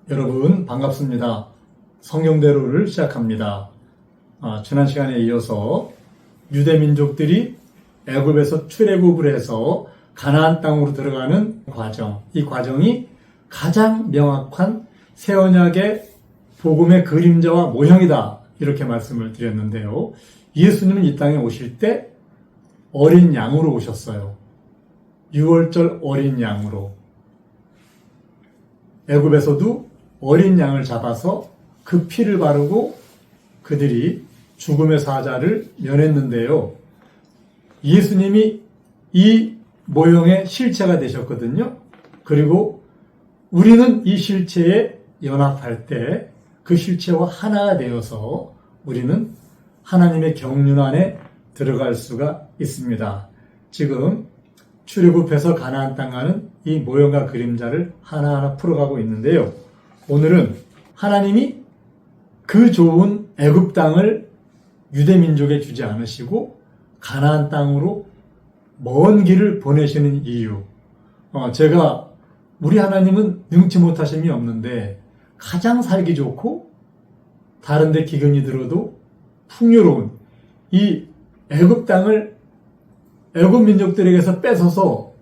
여러분 반갑습니다. 성경대로를 시작합니다. 지난 시간에 이어서 유대민족들이 애굽에서 출애굽을 해서 가나안 땅으로 들어가는 과정, 이 과정이 가장 명확한 새 언약의 복음의 그림자와 모형이다, 이렇게 말씀을 드렸는데요. 예수님은 이 땅에 오실 때 어린 양으로 오셨어요. 6월절 어린 양으로. 애굽에서도 어린 양을 잡아서 그 피를 바르고 그들이 죽음의 사자를 면했는데요. 예수님이 이 모형의 실체가 되셨거든요. 그리고 우리는 이 실체에 연합할 때 그 실체와 하나가 되어서 우리는 하나님의 경륜 안에 들어갈 수가 있습니다. 지금 출애굽해서 가나안 땅 가는 이 모형과 그림자를 하나하나 풀어가고 있는데요. 오늘은 하나님이 그 좋은 애굽 땅을 유대민족에 주지 않으시고 가나안 땅으로 먼 길을 보내시는 이유. 제가 우리 하나님은 능치 못하심이 없는데 가장 살기 좋고 다른 데 기근이 들어도 풍요로운 이 애굽 땅을 애굽 민족들에게서 뺏어서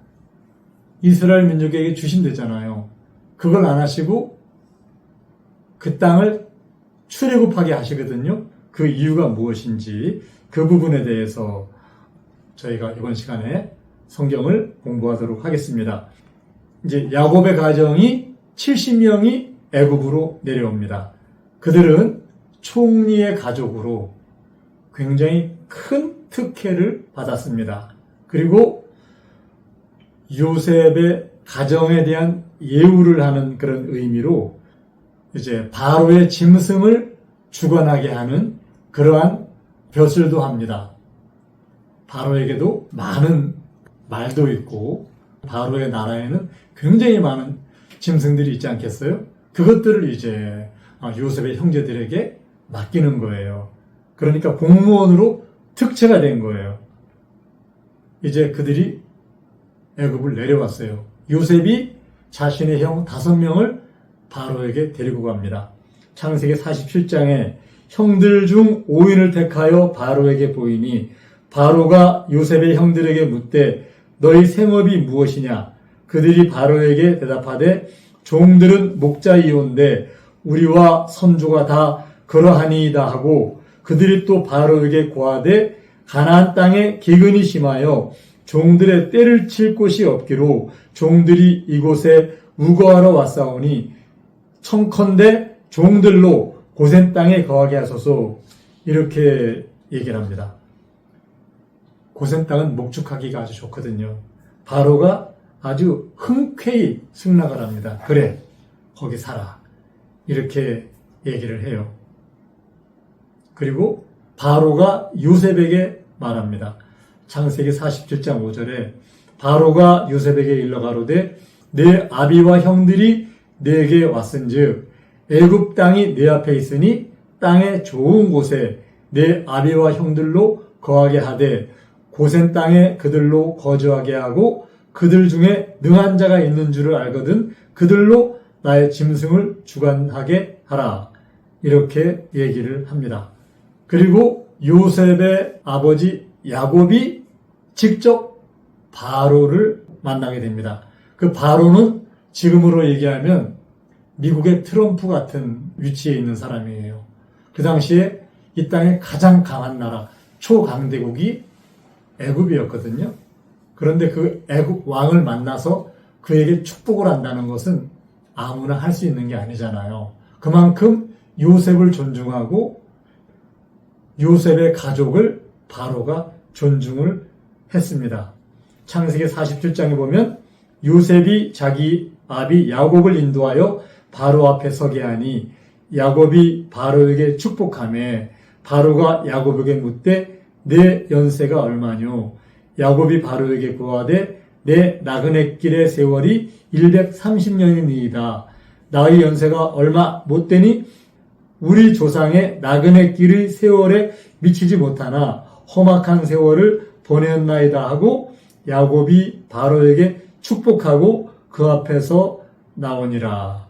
이스라엘 민족에게 주신댔잖아요. 그걸 안 하시고 그 땅을 출애굽하게 하시거든요. 그 이유가 무엇인지 그 부분에 대해서 저희가 이번 시간에 성경을 공부하도록 하겠습니다. 이제 야곱의 가정이 70명이 애굽으로 내려옵니다. 그들은 총리의 가족으로 굉장히 큰 특혜를 받았습니다. 그리고 요셉의 가정에 대한 예우를 하는 그런 의미로 이제 바로의 짐승을 주관하게 하는 그러한 벼슬도 합니다. 바로에게도 많은 말도 있고 바로의 나라에는 굉장히 많은 짐승들이 있지 않겠어요? 그것들을 이제 요셉의 형제들에게 맡기는 거예요. 그러니까 공무원으로 특채가 된 거예요. 이제 그들이 애굽을 내려왔어요. 요셉이 자신의 형 5명을 바로에게 데리고 갑니다. 창세기 47장에 형들 중 5인을 택하여 바로에게 보이니 바로가 요셉의 형들에게 묻되 너희 생업이 무엇이냐? 그들이 바로에게 대답하되 종들은 목자이온데 우리와 선조가 다 그러하니이다 하고 그들이 또 바로에게 고하되 가나안 땅에 기근이 심하여 종들의 떼를 칠 곳이 없기로 종들이 이곳에 우거하러 왔사오니 청컨대 종들로 고센 땅에 거하게 하소서, 이렇게 얘기를 합니다. 고센 땅은 목축하기가 아주 좋거든요. 바로가 아주 흔쾌히 승낙을 합니다. 그래, 거기 살아, 이렇게 얘기를 해요. 그리고 바로가 요셉에게 말합니다. 창세기 47장 5절에 바로가 요셉에게 일러 가로되 내 아비와 형들이 내게 왔은즉 애굽 땅이 내 앞에 있으니 땅의 좋은 곳에 내 아비와 형들로 거하게 하되 고센 땅에 그들로 거주하게 하고 그들 중에 능한 자가 있는 줄을 알거든 그들로 나의 짐승을 주관하게 하라, 이렇게 얘기를 합니다. 그리고 요셉의 아버지 야곱이 직접 바로를 만나게 됩니다. 그 바로는 지금으로 얘기하면 미국의 트럼프 같은 위치에 있는 사람이에요. 그 당시에 이 땅의 가장 강한 나라, 초강대국이 애굽이었거든요. 그런데 그 애굽 왕을 만나서 그에게 축복을 한다는 것은 아무나 할 수 있는 게 아니잖아요. 그만큼 요셉을 존중하고 요셉의 가족을 바로가 존중을 했습니다. 창세기 47장에 보면 요셉이 자기 아비 야곱을 인도하여 바로 앞에 서게 하니 야곱이 바로에게 축복하며 바로가 야곱에게 묻되 내 연세가 얼마뇨? 야곱이 바로에게 고하되 내 나그네 길의 세월이 130년이니이다. 나의 연세가 얼마 못되니 우리 조상의 나그네 길의 세월에 미치지 못하나 험악한 세월을 보냈나이다 하고 야곱이 바로에게 축복하고 그 앞에서 나오니라.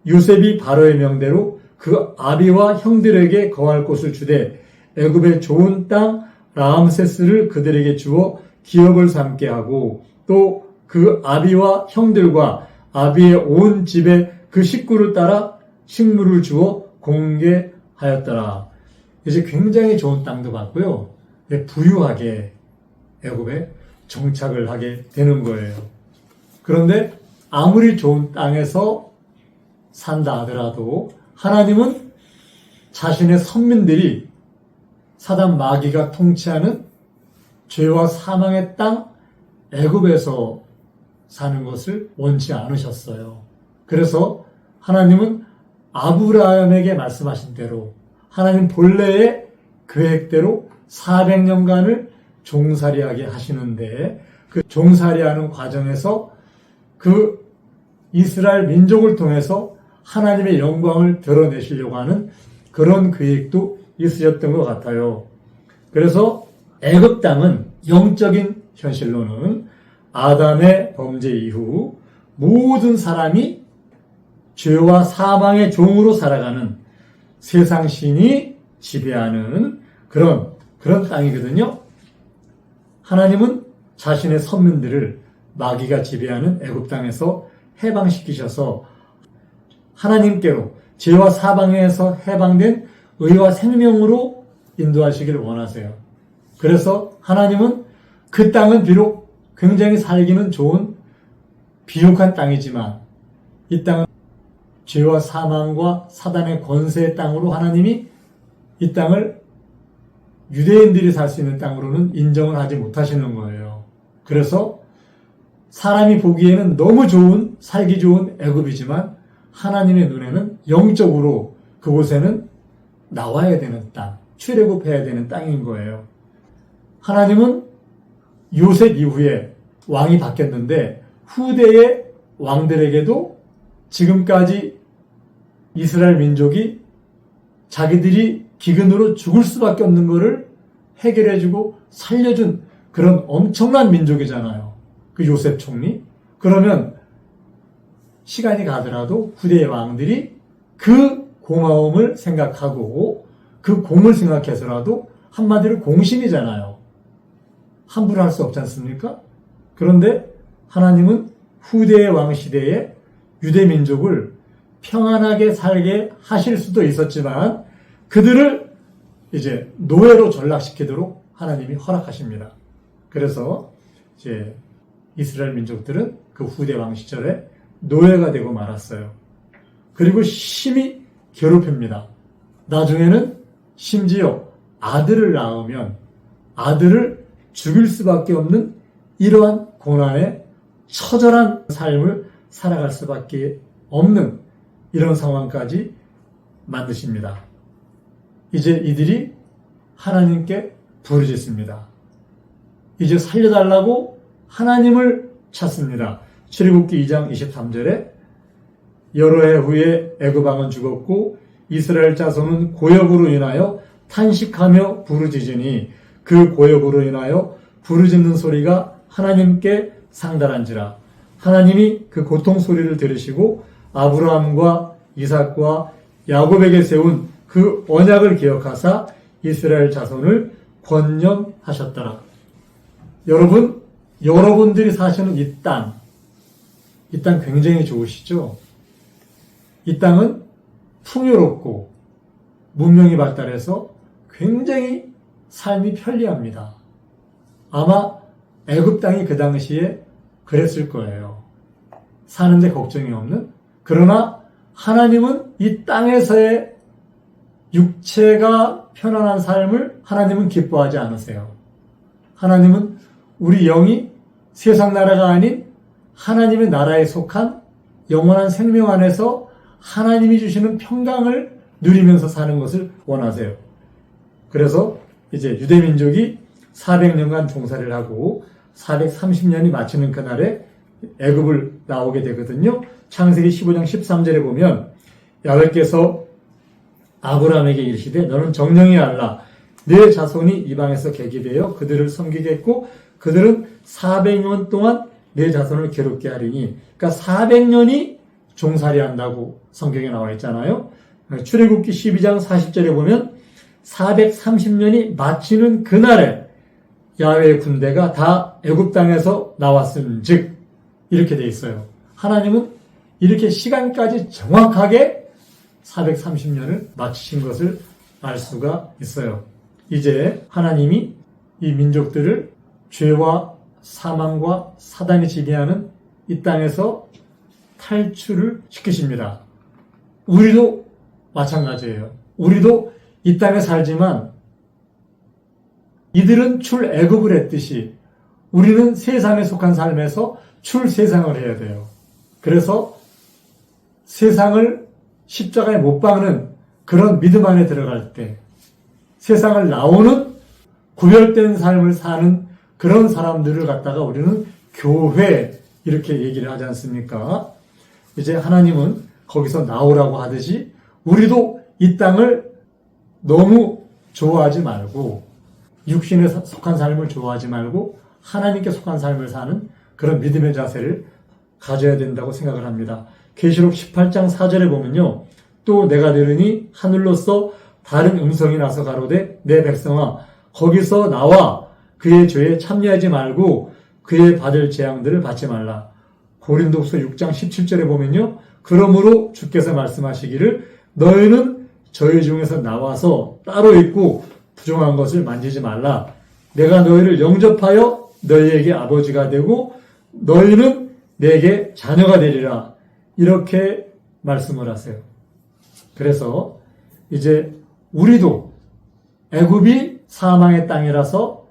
요셉이 바로의 명대로 그 아비와 형들에게 거할 곳을 주되 애굽의 좋은 땅 라암세스를 그들에게 주어 기업을 삼게 하고 또 그 아비와 형들과 아비의 온 집에 그 식구를 따라 식물을 주어 공개하였더라. 이제 굉장히 좋은 땅도 받고요. 부유하게 애굽에 정착을 하게 되는 거예요. 그런데 아무리 좋은 땅에서 산다 하더라도 하나님은 자신의 선민들이 사단 마귀가 통치하는 죄와 사망의 땅 애굽에서 사는 것을 원치 않으셨어요. 그래서 하나님은 아브라함에게 말씀하신 대로 하나님 본래의 계획대로 400년간을 종살이하게 하시는데 그 종살이하는 과정에서 그 이스라엘 민족을 통해서 하나님의 영광을 드러내시려고 하는 그런 계획도 있으셨던 것 같아요. 그래서 애굽 땅은 영적인 현실로는 아담의 범죄 이후 모든 사람이 죄와 사망의 종으로 살아가는 세상 신이 지배하는 그런 땅이거든요. 하나님은 자신의 선민들을 마귀가 지배하는 애굽 땅에서 해방시키셔서 하나님께로 죄와 사망에서 해방된 의와 생명으로 인도하시기를 원하세요. 그래서 하나님은 그 땅은 비록 굉장히 살기는 좋은 비옥한 땅이지만 이 땅은 죄와 사망과 사단의 권세의 땅으로 하나님이 이 땅을 유대인들이 살 수 있는 땅으로는 인정을 하지 못하시는 거예요. 그래서 사람이 보기에는 너무 좋은, 살기 좋은 애굽이지만 하나님의 눈에는 영적으로 그곳에는 나와야 되는 땅, 출애굽해야 되는 땅인 거예요. 하나님은 요셉 이후에 왕이 바뀌었는데 후대의 왕들에게도 지금까지 이스라엘 민족이 자기들이 기근으로 죽을 수밖에 없는 것을 해결해주고 살려준 그런 엄청난 민족이잖아요. 그 요셉 총리. 그러면 시간이 가더라도 후대의 왕들이 그 고마움을 생각하고 그 공을 생각해서라도 한마디로 공신이잖아요. 함부로 할 수 없지 않습니까? 그런데 하나님은 후대의 왕 시대에 유대 민족을 평안하게 살게 하실 수도 있었지만 그들을 이제 노예로 전락시키도록 하나님이 허락하십니다. 그래서 이제 이스라엘 민족들은 그 후대 왕 시절에 노예가 되고 말았어요. 그리고 심히 괴롭힙니다. 나중에는 심지어 아들을 낳으면 아들을 죽일 수밖에 없는 이러한 고난의 처절한 삶을 살아갈 수밖에 없는 이런 상황까지 만드십니다. 이제 이들이 하나님께 부르짖습니다. 이제 살려달라고 하나님을 찾습니다. 출애굽기 2장 23절에 여러 해 후에 애굽 왕은 죽었고 이스라엘 자손은 고역으로 인하여 탄식하며 부르짖으니 그 고역으로 인하여 부르짖는 소리가 하나님께 상달한지라. 하나님이 그 고통 소리를 들으시고 아브라함과 이삭과 야곱에게 세운 그 언약을 기억하사 이스라엘 자손을 권념하셨더라. 여러분, 여러분들이 사시는 이 땅 굉장히 좋으시죠? 이 땅은 풍요롭고 문명이 발달해서 굉장히 삶이 편리합니다. 아마 애굽 땅이 그 당시에 그랬을 거예요. 사는데 걱정이 없는. 그러나 하나님은 이 땅에서의 육체가 편안한 삶을 하나님은 기뻐하지 않으세요. 하나님은 우리 영이 세상 나라가 아닌 하나님의 나라에 속한 영원한 생명 안에서 하나님이 주시는 평강을 누리면서 사는 것을 원하세요. 그래서 이제 유대민족이 400년간 종살이를 하고 430년이 마치는 그날에 애굽을 나오게 되거든요. 창세기 15장 13절에 보면 야훼께서 아브라함에게 이르시되 너는 정령히 알라. 내 자손이 이방에서 계기되어 그들을 섬기겠고 그들은 400년 동안 내 자손을 괴롭게 하리니. 그러니까 400년이 종살이한다고 성경에 나와 있잖아요. 출애굽기 12장 40절에 보면 430년이 마치는 그날에 야훼의 군대가 다 애굽 땅에서 나왔음즉 이렇게 돼 있어요. 하나님은 이렇게 시간까지 정확하게 430년을 마치신 것을 알 수가 있어요. 이제 하나님이 이 민족들을 죄와 사망과 사단이 지배하는 이 땅에서 탈출을 시키십니다. 우리도 마찬가지예요. 우리도 이 땅에 살지만 이들은 출애굽을 했듯이 우리는 세상에 속한 삶에서 출세상을 해야 돼요. 그래서 세상을 십자가에 못 박는 그런 믿음 안에 들어갈 때 세상을 나오는 구별된 삶을 사는 그런 사람들을 갖다가 우리는 교회 이렇게 얘기를 하지 않습니까? 이제 하나님은 거기서 나오라고 하듯이 우리도 이 땅을 너무 좋아하지 말고 육신에 속한 삶을 좋아하지 말고 하나님께 속한 삶을 사는 그런 믿음의 자세를 가져야 된다고 생각을 합니다. 계시록 18장 4절에 보면요. 또 내가 들으니 하늘로서 다른 음성이 나서 가로되 내 백성아 거기서 나와 그의 죄에 참여하지 말고 그의 받을 재앙들을 받지 말라. 고린도후서 6장 17절에 보면요. 그러므로 주께서 말씀하시기를 너희는 저희 중에서 나와서 따로 있고 부정한 것을 만지지 말라. 내가 너희를 영접하여 너희에게 아버지가 되고 너희는 내게 자녀가 되리라. 이렇게 말씀을 하세요. 그래서 이제 우리도 애굽이 사망의 땅이라서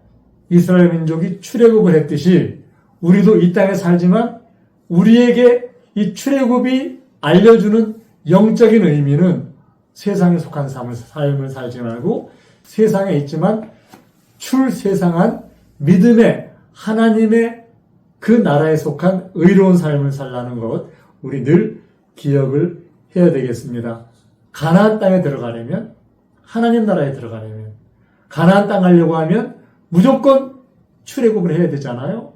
이스라엘 민족이 출애굽을 했듯이 우리도 이 땅에 살지만 우리에게 이 출애굽이 알려주는 영적인 의미는 세상에 속한 삶을 살지 말고 세상에 있지만 출세상한 믿음의 하나님의 그 나라에 속한 의로운 삶을 살라는 것 우리 늘 기억을 해야 되겠습니다. 가나안 땅에 들어가려면 하나님 나라에 들어가려면 가나안 땅 가려고 하면 무조건 출애굽을 해야 되잖아요.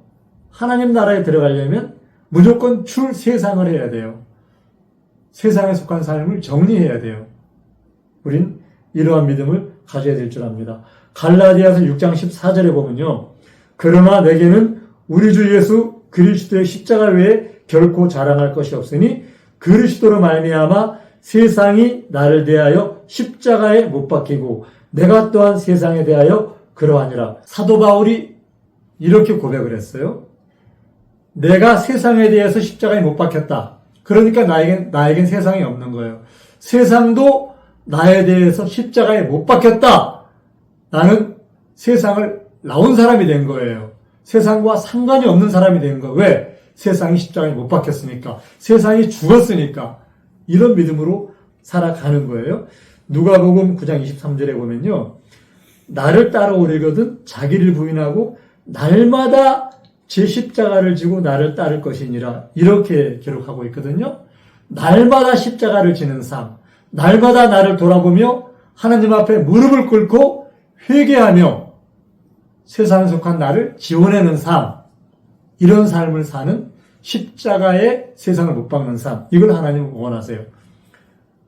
하나님 나라에 들어가려면 무조건 출세상을 해야 돼요. 세상에 속한 삶을 정리해야 돼요. 우린 이러한 믿음을 가져야 될 줄 압니다. 갈라디아서 6장 14절에 보면요. 그러나 내게는 우리 주 예수 그리스도의 십자가 외에 결코 자랑할 것이 없으니 그리스도로 말미암아 세상이 나를 대하여 십자가에 못 박히고 내가 또한 세상에 대하여 그러하니라. 사도 바울이 이렇게 고백을 했어요. 내가 세상에 대해서 십자가에 못 박혔다. 그러니까 나에겐 세상이 없는 거예요. 세상도 나에 대해서 십자가에 못 박혔다. 나는 세상을 나온 사람이 된 거예요. 세상과 상관이 없는 사람이 된 거예요. 왜? 세상이 십자가에 못 박혔으니까. 세상이 죽었으니까. 이런 믿음으로 살아가는 거예요. 누가복음 9장 23절에 보면요. 나를 따라오려거든 자기를 부인하고 날마다 제 십자가를 지고 나를 따를 것이니라. 이렇게 기록하고 있거든요. 날마다 십자가를 지는 삶. 날마다 나를 돌아보며 하나님 앞에 무릎을 꿇고 회개하며 세상에 속한 나를 지워내는 삶. 이런 삶을 사는 십자가에 세상을 못 박는 삶. 이걸 하나님은 원하세요.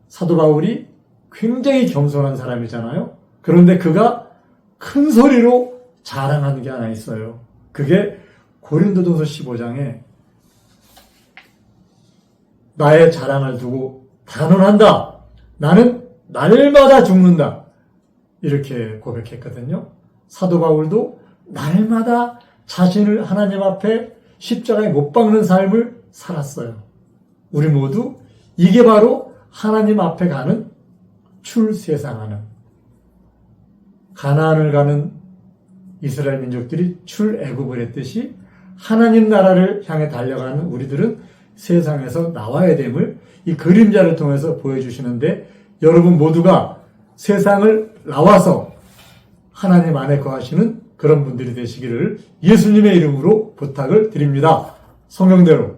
사도 바울이 굉장히 겸손한 사람이잖아요. 그런데 그가 큰 소리로 자랑하는 게 하나 있어요. 그게 고린도전서 15장에 나의 자랑을 두고 단언한다. 나는 날마다 죽는다. 이렇게 고백했거든요. 사도 바울도 날마다 자신을 하나님 앞에 십자가에 못 박는 삶을 살았어요. 우리 모두 이게 바로 하나님 앞에 가는 출세상하는 가나안을 가는 이스라엘 민족들이 출애굽을 했듯이 하나님 나라를 향해 달려가는 우리들은 세상에서 나와야 됨을 이 그림자를 통해서 보여주시는데 여러분 모두가 세상을 나와서 하나님 안에 거하시는 그런 분들이 되시기를 예수님의 이름으로 부탁을 드립니다. 성경대로